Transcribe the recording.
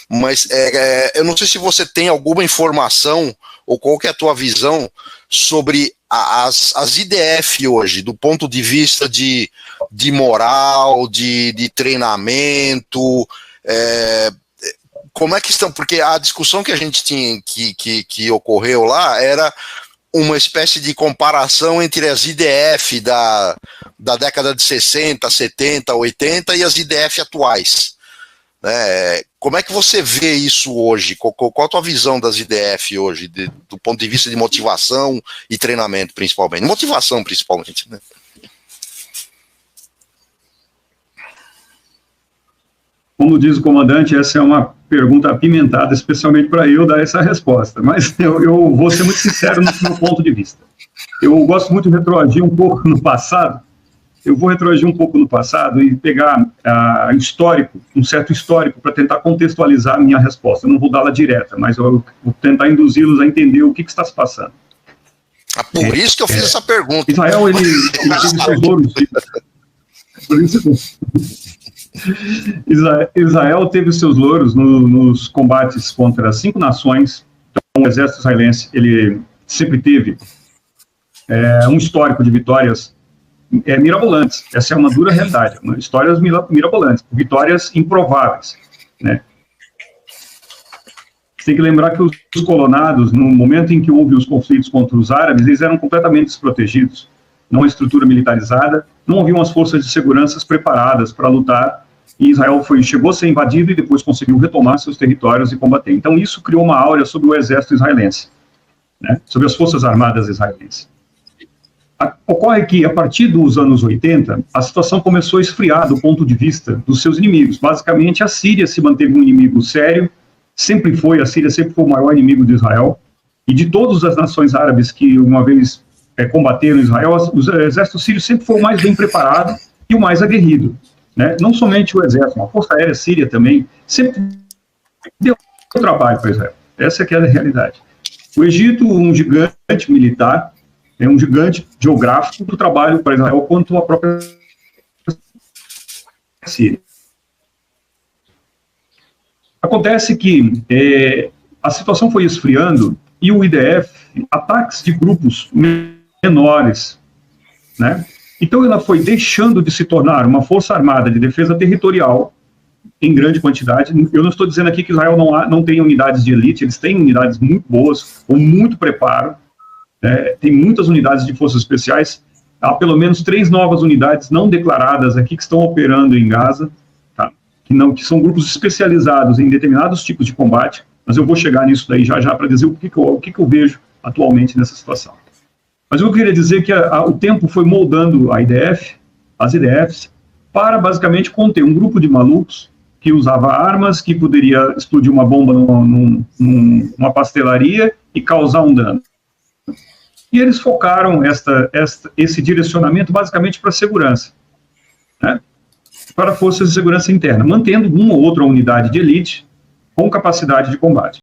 Mas eu não sei se você tem alguma informação ou qual que é a tua visão sobre as IDF hoje, do ponto de vista de moral, de treinamento, como é que estão? Porque a discussão que a gente tinha, que ocorreu lá, era uma espécie de comparação entre as IDF da década de 60, 70, 80 e as IDF atuais. Como é que você vê isso hoje? Qual a tua visão das IDF hoje, do ponto de vista de motivação e treinamento, principalmente? Motivação, principalmente, né? Como diz o comandante, essa é uma pergunta apimentada, especialmente para eu dar essa resposta. Mas eu vou ser muito sincero no meu ponto de vista. Eu gosto muito de retroagir um pouco no passado. Eu vou retroagir um pouco no passado e pegar um certo histórico, para tentar contextualizar a minha resposta. Eu não vou dá-la direta, mas eu vou tentar induzi-los a entender o que está se passando. Por isso que eu fiz essa pergunta. Israel, ele teve seus louros. Israel teve seus louros nos combates contra 5 nações. Então, o exército israelense, ele sempre teve um histórico de vitórias mirabolantes. Essa é uma dura realidade, histórias mirabolantes, vitórias improváveis, né? Você tem que lembrar que os colonados, no momento em que houve os conflitos contra os árabes, eles eram completamente desprotegidos, não a estrutura militarizada, não haviam as forças de segurança preparadas para lutar, e Israel chegou a ser invadido e depois conseguiu retomar seus territórios e combater. Então isso criou uma áurea sobre o exército israelense, né? Sobre as forças armadas israelenses. Ocorre que, a partir dos anos 80, a situação começou a esfriar do ponto de vista dos seus inimigos. Basicamente, a Síria se manteve um inimigo sério, a Síria sempre foi o maior inimigo de Israel, e de todas as nações árabes que uma vez combateram Israel, o exército sírio sempre foi o mais bem preparado e o mais aguerrido, né? Não somente o exército, a força aérea síria também sempre deu trabalho para Israel. Essa que é a realidade. O Egito, um gigante militar, é um gigante geográfico do trabalho para Israel quanto a própria Síria. Acontece que a situação foi esfriando e o IDF, ataques de grupos menores, né? Então ela foi deixando de se tornar uma força armada de defesa territorial em grande quantidade. Eu não estou dizendo aqui que Israel não tem unidades de elite, eles têm unidades muito boas, com muito preparo. Tem muitas unidades de forças especiais, há pelo menos 3 novas unidades não declaradas aqui que estão operando em Gaza, tá? que são grupos especializados em determinados tipos de combate, mas eu vou chegar nisso daí já para dizer o que eu vejo atualmente nessa situação. Mas eu queria dizer que o tempo foi moldando as IDFs, para basicamente conter um grupo de malucos que usava armas, que poderia explodir uma bomba numa pastelaria e causar um dano. E eles focaram esse direcionamento basicamente para a segurança, né? Para forças de segurança interna, mantendo uma ou outra unidade de elite com capacidade de combate.